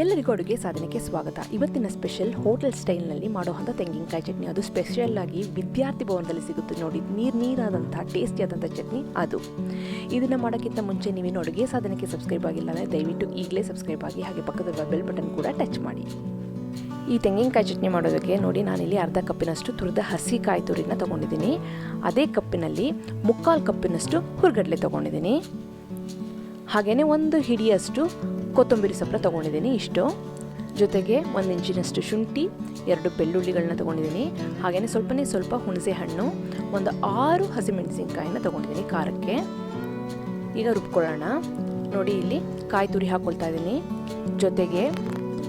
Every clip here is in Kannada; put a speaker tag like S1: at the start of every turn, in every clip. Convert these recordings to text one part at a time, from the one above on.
S1: ಎಲ್ಲರಿಗೂ ಅಡುಗೆ ಸಾಧನೆಗೆ ಸ್ವಾಗತ. ಇವತ್ತಿನ ಸ್ಪೆಷಲ್ ಹೋಟೆಲ್ ಸ್ಟೈಲ್ನಲ್ಲಿ ಮಾಡುವಂಥ ತೆಂಗಿನಕಾಯಿ ಚಟ್ನಿ. ಅದು ಸ್ಪೆಷಲ್ ಆಗಿ ವಿದ್ಯಾರ್ಥಿ ಭವನದಲ್ಲಿ ಸಿಗುತ್ತೆ ನೋಡಿ, ನೀರಾದಂಥ ಟೇಸ್ಟಿಯಾದಂಥ ಚಟ್ನಿ ಅದು. ಇದನ್ನು ಮಾಡೋಕ್ಕಿಂತ ಮುಂಚೆ ನೀವೇನು ಅಡುಗೆ ಸಾಧನೆಗೆ ಸಬ್ಸ್ಕ್ರೈಬ್ ಆಗಿಲ್ಲ ಅಂದರೆ ದಯವಿಟ್ಟು ಈಗಲೇ ಸಬ್ಸ್ಕ್ರೈಬ್ ಆಗಿ, ಹಾಗೆ ಪಕ್ಕದ ಬೆಲ್ ಬಟನ್ ಕೂಡ ಟಚ್ ಮಾಡಿ. ಈ ತೆಂಗಿನಕಾಯಿ ಚಟ್ನಿ ಮಾಡೋದಕ್ಕೆ ನೋಡಿ, ನಾನಿಲ್ಲಿ ಅರ್ಧ ಕಪ್ಪಿನಷ್ಟು ತುರಿದ ಹಸಿ ಕಾಯಿ ತುರಿನ ತೊಗೊಂಡಿದ್ದೀನಿ. ಅದೇ ಕಪ್ಪಿನಲ್ಲಿ 3/4 ಕಪ್ಪಿನಷ್ಟು ಹುರ್ಗಡ್ಲೆ ತೊಗೊಂಡಿದ್ದೀನಿ. ಹಾಗೆಯೇ 1 ಹಿಡಿಯಷ್ಟು ಕೊತ್ತಂಬರಿ ಸೊಪ್ಪು ತೊಗೊಂಡಿದ್ದೀನಿ. ಇಷ್ಟು ಜೊತೆಗೆ 1 ಇಂಚಿನಷ್ಟು ಶುಂಠಿ, 2 ಬೆಳ್ಳುಳ್ಳಿಗಳನ್ನ ತೊಗೊಂಡಿದ್ದೀನಿ. ಹಾಗೆಯೇ ಸ್ವಲ್ಪ ಹುಣಸೆ ಹಣ್ಣು, 6 ಹಸಿಮೆಣಸಿನ್ಕಾಯಿನ ತೊಗೊಂಡಿದ್ದೀನಿ ಖಾರಕ್ಕೆ. ಈಗ ರುಬ್ಕೊಳ್ಳೋಣ. ನೋಡಿ, ಇಲ್ಲಿ ಕಾಯಿ ತುರಿ ಹಾಕ್ಕೊಳ್ತಾ ಇದ್ದೀನಿ, ಜೊತೆಗೆ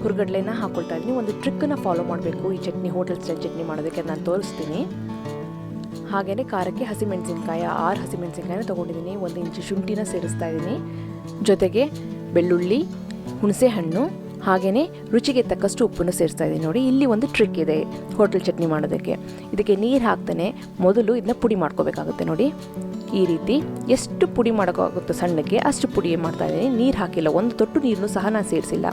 S1: ಹುರ್ಗಡ್ಲೆನ ಹಾಕ್ಕೊಳ್ತಾ ಇದ್ದೀನಿ. ಒಂದು ಟ್ರಿಕ್ಕನ್ನು ಫಾಲೋ ಮಾಡಬೇಕು ಈ ಚಟ್ನಿ, ಹೋಟೆಲ್ ಸ್ಟೈಲ್ ಚಟ್ನಿ ಮಾಡೋದಕ್ಕೆ ನಾನು ತೋರಿಸ್ತೀನಿ. ಹಾಗೆಯೇ ಖಾರಕ್ಕೆ ಹಸಿಮೆಣಸಿನ್ಕಾಯಿ 6 ಹಸಿಮೆಣಸಿನ್ಕಾಯಿನ ತೊಗೊಂಡಿದ್ದೀನಿ. 1 ಇಂಚು ಶುಂಠಿನ ಸೇರಿಸ್ತಾ ಇದ್ದೀನಿ, ಜೊತೆಗೆ ಬೆಳ್ಳುಳ್ಳಿ, ಹುಣಸೆ ಹಣ್ಣು, ಹಾಗೆಯೇ ರುಚಿಗೆ ತಕ್ಕಷ್ಟು ಉಪ್ಪನ್ನು ಸೇರಿಸ್ತಾ ಇದ್ದೀನಿ. ನೋಡಿ, ಇಲ್ಲಿ ಒಂದು ಟ್ರಿಕ್ ಇದೆ ಹೋಟೆಲ್ ಚಟ್ನಿ ಮಾಡೋದಕ್ಕೆ. ಇದಕ್ಕೆ ನೀರು ಹಾಕ್ತಾನೆ ಮೊದಲು ಇದನ್ನ ಪುಡಿ ಮಾಡ್ಕೋಬೇಕಾಗುತ್ತೆ. ನೋಡಿ, ಈ ರೀತಿ ಎಷ್ಟು ಪುಡಿ ಮಾಡೋಕ್ಕಾಗುತ್ತೋ ಸಣ್ಣಕ್ಕೆ ಅಷ್ಟು ಪುಡಿ ಮಾಡ್ತಾ ಇದ್ದೀನಿ. ನೀರು ಹಾಕಿಲ್ಲ, 1 ತೊಟ್ಟು ನೀರನ್ನು ಸಹ ನಾನು ಸೇರಿಸಿಲ್ಲ.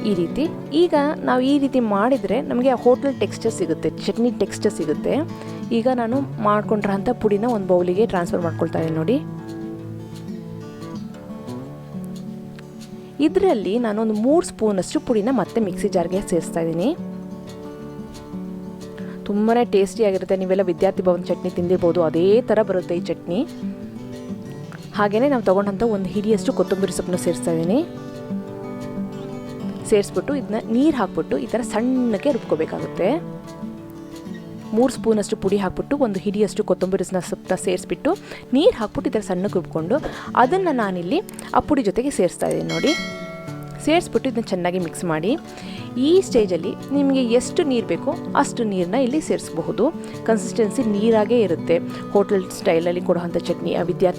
S1: ಈ ರೀತಿ ಈಗ ನಾವು ಈ ರೀತಿ ಮಾಡಿದರೆ ನಮಗೆ ಹೋಟೆಲ್ ಟೆಕ್ಸ್ಚರ್ ಸಿಗುತ್ತೆ, ಚಟ್ನಿ ಟೆಕ್ಸ್ಚರ್ ಸಿಗುತ್ತೆ. ಈಗ ನಾನು ಮಾಡ್ಕೊಂಡಿರೋಂಥ ಪುಡಿನ ಒಂದು ಬೌಲಿಗೆ ಟ್ರಾನ್ಸ್ಫರ್ ಮಾಡ್ಕೊಳ್ತಾ ಇದ್ದೀನಿ. ನೋಡಿ, ಇದರಲ್ಲಿ ನಾನೊಂದು 3 ಸ್ಪೂನಷ್ಟು ಪುಡಿನ ಮತ್ತೆ ಮಿಕ್ಸಿ ಜಾರ್ಗೆ ಸೇರಿಸ್ತಾ ಇದ್ದೀನಿ. ತುಂಬಾ ಟೇಸ್ಟಿಯಾಗಿರುತ್ತೆ. ನೀವೆಲ್ಲ ವಿದ್ಯಾರ್ಥಿ ಭವನ ಚಟ್ನಿ ತಿಂದಿರ್ಬೋದು, ಅದೇ ಥರ ಬರುತ್ತೆ ಈ ಚಟ್ನಿ. ಹಾಗೆಯೇ ನಾವು ತೊಗೊಂಡಂಥ 1 ಹಿಡಿಯಷ್ಟು ಕೊತ್ತಂಬರಿ ಸೊಪ್ಪನ್ನು ಸೇರಿಸ್ತಾ ಇದ್ದೀನಿ. ಸೇರಿಸ್ಬಿಟ್ಟು ಇದನ್ನ ನೀರು ಹಾಕ್ಬಿಟ್ಟು ಈ ಥರ ಸಣ್ಣಕ್ಕೆ ರುಬ್ಕೋಬೇಕಾಗುತ್ತೆ. 3 ಸ್ಪೂನಷ್ಟು ಪುಡಿ ಹಾಕ್ಬಿಟ್ಟು 1 ಹಿಡಿಯಷ್ಟು ಕೊತ್ತಂಬರಿ ಸೊಪ್ಪನ್ನ ಸೇರಿಸ್ಬಿಟ್ಟು ನೀರು ಹಾಕ್ಬಿಟ್ಟು ಈ ಥರ ಸಣ್ಣಕ್ಕೆ ರುಬ್ಕೊಂಡು ಅದನ್ನು ನಾನಿಲ್ಲಿ ಆ ಪುಡಿ ಜೊತೆಗೆ ಸೇರಿಸ್ತಾ ಇದ್ದೀನಿ. ನೋಡಿ, ಸೇರಿಸ್ಬಿಟ್ಟು ಇದನ್ನ ಚೆನ್ನಾಗಿ ಮಿಕ್ಸ್ ಮಾಡಿ. ಈ ಸ್ಟೇಜಲ್ಲಿ ನಿಮಗೆ ಎಷ್ಟು ನೀರು ಬೇಕೋ ಅಷ್ಟು ನೀರನ್ನ ಇಲ್ಲಿ ಸೇರಿಸಬಹುದು. ಕನ್ಸಿಸ್ಟೆನ್ಸಿ ನೀರಾಗೇ ಇರುತ್ತೆ. ಹೋಟೆಲ್ ಸ್ಟೈಲಲ್ಲಿ ಕೊಡುವಂಥ ಚಟ್ನಿ,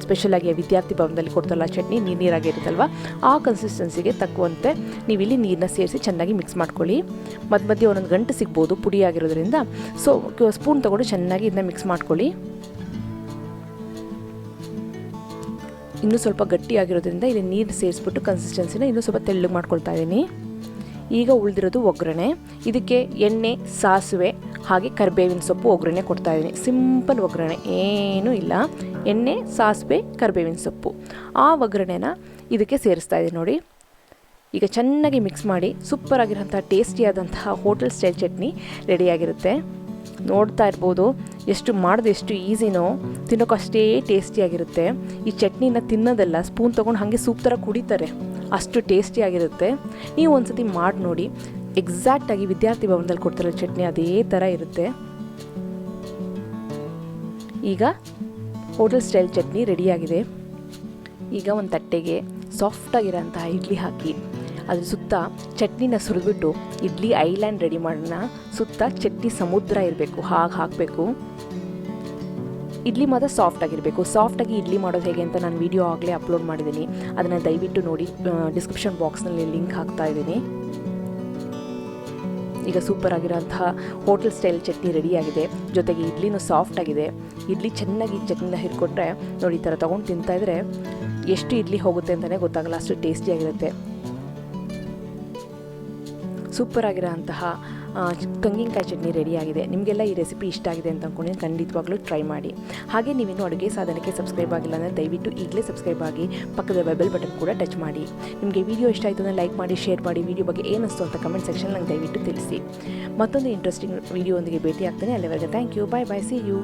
S1: ಸ್ಪೆಷಲಾಗಿ ವಿದ್ಯಾರ್ಥಿ ಭವನದಲ್ಲಿ ಕೊಡ್ತಲ್ಲ ಚಟ್ನಿ, ನೀರಾಗೇ ಇರುತ್ತಲ್ವ, ಆ ಕನ್ಸಿಸ್ಟೆನ್ಸಿಗೆ ತಕ್ಕುವಂತೆ ನೀವು ಇಲ್ಲಿ ನೀರನ್ನ ಸೇರಿಸಿ ಚೆನ್ನಾಗಿ ಮಿಕ್ಸ್ ಮಾಡ್ಕೊಳ್ಳಿ. ಮಧ್ಯೆ ಒಂದೊಂದು ಗಂಟೆ ಸಿಗ್ಬೋದು ಪುಡಿ ಆಗಿರೋದ್ರಿಂದ, ಸೊ ಸ್ಪೂನ್ ತೊಗೊಂಡು ಚೆನ್ನಾಗಿ ಇದನ್ನ ಮಿಕ್ಸ್ ಮಾಡ್ಕೊಳ್ಳಿ. ಇನ್ನೂ ಸ್ವಲ್ಪ ಗಟ್ಟಿಯಾಗಿರೋದ್ರಿಂದ ಇಲ್ಲಿ ನೀರು ಸೇರಿಸ್ಬಿಟ್ಟು ಕನ್ಸಿಸ್ಟೆನ್ಸಿನ ಇನ್ನೂ ಸ್ವಲ್ಪ ತೆಳ್ಳಗೆ ಮಾಡ್ಕೊಳ್ತಾ ಇದ್ದೀನಿ. ಈಗ ಉಳಿದಿರೋದು ಒಗ್ಗರಣೆ. ಇದಕ್ಕೆ ಎಣ್ಣೆ, ಸಾಸಿವೆ ಹಾಗೆ ಕರಿಬೇವಿನ ಸೊಪ್ಪು ಒಗ್ಗರಣೆ ಕೊಡ್ತಾ ಇದ್ದೀನಿ. ಸಿಂಪಲ್ ಒಗ್ಗರಣೆ, ಏನೂ ಇಲ್ಲ. ಎಣ್ಣೆ, ಸಾಸಿವೆ, ಕರಿಬೇವಿನ ಸೊಪ್ಪು, ಆ ಒಗ್ಗರಣೆನ ಇದಕ್ಕೆ ಸೇರಿಸ್ತಾ ಇದ್ದೀನಿ. ನೋಡಿ, ಈಗ ಚೆನ್ನಾಗಿ ಮಿಕ್ಸ್ ಮಾಡಿ ಸೂಪರಾಗಿರೋಂಥ ಟೇಸ್ಟಿಯಾದಂತಹ ಹೋಟೆಲ್ ಸ್ಟೈಲ್ ಚಟ್ನಿ ರೆಡಿಯಾಗಿರುತ್ತೆ. ನೋಡ್ತಾ ಇರ್ಬೋದು ಎಷ್ಟು ಮಾಡೋದು ಎಷ್ಟು ಈಸಿನೋ, ತಿನ್ನೋಕ್ಕಷ್ಟೇ ಟೇಸ್ಟಿಯಾಗಿರುತ್ತೆ. ಈ ಚಟ್ನಿನ ತಿನ್ನೋದೆಲ್ಲ ಸ್ಪೂನ್ ತೊಗೊಂಡು ಹಾಗೆ ಸೂಪ್ ಥರ ಕುಡಿತಾರೆ, ಅಷ್ಟು ಟೇಸ್ಟಿಯಾಗಿರುತ್ತೆ. ನೀವು ಒಂದ್ಸತಿ ಮಾಡಿ ನೋಡಿ. ಎಕ್ಸಾಕ್ಟಾಗಿ ವಿದ್ಯಾರ್ಥಿ ಭವನದಲ್ಲಿ ಕೊಡ್ತಾರೋ ಚಟ್ನಿ ಅದೇ ಥರ ಇರುತ್ತೆ. ಈಗ ಹೋಟೆಲ್ ಸ್ಟೈಲ್ ಚಟ್ನಿ ರೆಡಿಯಾಗಿದೆ. ಈಗ ಒಂದು ತಟ್ಟೆಗೆ ಸಾಫ್ಟಾಗಿರೋಂತಹ ಇಡ್ಲಿ ಹಾಕಿ ಅದ್ರ ಸುತ್ತ ಚಟ್ನಿನ ಸುರಿದ್ಬಿಟ್ಟು ಇಡ್ಲಿ ಐಲ್ಯಾಂಡ್ ರೆಡಿ ಮಾಡೋಣ. ಸುತ್ತ ಚಟ್ನಿ ಸಮುದ್ರ ಇರಬೇಕು, ಹಾಗೆ ಹಾಕಬೇಕು. ಇಡ್ಲಿ ಮಾತ್ರ ಸಾಫ್ಟಾಗಿರಬೇಕು. ಸಾಫ್ಟಾಗಿ ಇಡ್ಲಿ ಮಾಡೋದು ಹೇಗೆ ಅಂತ ನಾನು ವಿಡಿಯೋ ಆಗಲೇ ಅಪ್ಲೋಡ್ ಮಾಡಿದ್ದೀನಿ, ಅದನ್ನು ದಯವಿಟ್ಟು ನೋಡಿ. ಡಿಸ್ಕ್ರಿಪ್ಷನ್ ಬಾಕ್ಸ್ನಲ್ಲಿ ಲಿಂಕ್ ಹಾಕ್ತಾ ಇದ್ದೀನಿ. ಈಗ ಸೂಪರ್ ಆಗಿರೋಂತಹ ಹೋಟೆಲ್ ಸ್ಟೈಲ್ ಚಟ್ನಿ ರೆಡಿಯಾಗಿದೆ. ಜೊತೆಗೆ ಇಡ್ಲಿನೂ ಸಾಫ್ಟಾಗಿದೆ. ಇಡ್ಲಿ ಚೆನ್ನಾಗಿ ಚಟ್ನಿನ ಹಿಡ್ಕೊಟ್ರೆ ನೋಡಿ, ಈ ಥರ ತೊಗೊಂಡು ತಿಂತಾಯಿದ್ರೆ ಎಷ್ಟು ಇಡ್ಲಿ ಹೋಗುತ್ತೆ ಅಂತಲೇ ಗೊತ್ತಾಗಲ್ಲ, ಅಷ್ಟು ಟೇಸ್ಟಿಯಾಗಿರುತ್ತೆ. ಸೂಪರ್ ಆಗಿರೋಂತಹ ತೆಂಗಿನಕಾಯಿ ಚಟ್ನಿ ರೆಡಿಯಾಗಿದೆ. ನಿಮಗೆಲ್ಲ ಈ ರೆಸಿಪಿ ಇಷ್ಟ ಆಗಿದೆ ಅಂತ ಅಂದ್ಕೊಂಡು ಖಂಡಿತವಾಗ್ಲೂ ಟ್ರೈ ಮಾಡಿ. ಹಾಗೆ ನೀವೇನು ಅಡುಗೆ ಸಾಧನೆಗೆ ಸಬ್ಸ್ಕ್ರೈಬ್ ಆಗಿಲ್ಲ ಅಂದರೆ ದಯವಿಟ್ಟು ಈಗಲೇ ಸಬ್ಸ್ಕ್ರೈಬ್ ಆಗಿ, ಪಕ್ಕದ ಬೆಲ್ ಬಟನ್ ಕೂಡ ಟಚ್ ಮಾಡಿ. ನಿಮಗೆ ವಿಡಿಯೋ ಇಷ್ಟ ಆಯಿತು ಅಂದರೆ ಲೈಕ್ ಮಾಡಿ, ಶೇರ್ ಮಾಡಿ. ವಿಡಿಯೋ ಬಗ್ಗೆ ಏನಿಸ್ತು ಅಂತ ಕಮೆಂಟ್ ಸೆಕ್ಷನ್ ನಂಗೆ ದಯವಿಟ್ಟು ತಿಳಿಸಿ. ಮತ್ತೊಂದು ಇಂಟ್ರೆಸ್ಟಿಂಗ್ ವಿಡಿಯೋ ಒಂದಿಗೆ ಭೇಟಿ ಆಗ್ತಾನೆ. ಅಲ್ಲಿವರೆಗೆ thank you, bye bye, see you.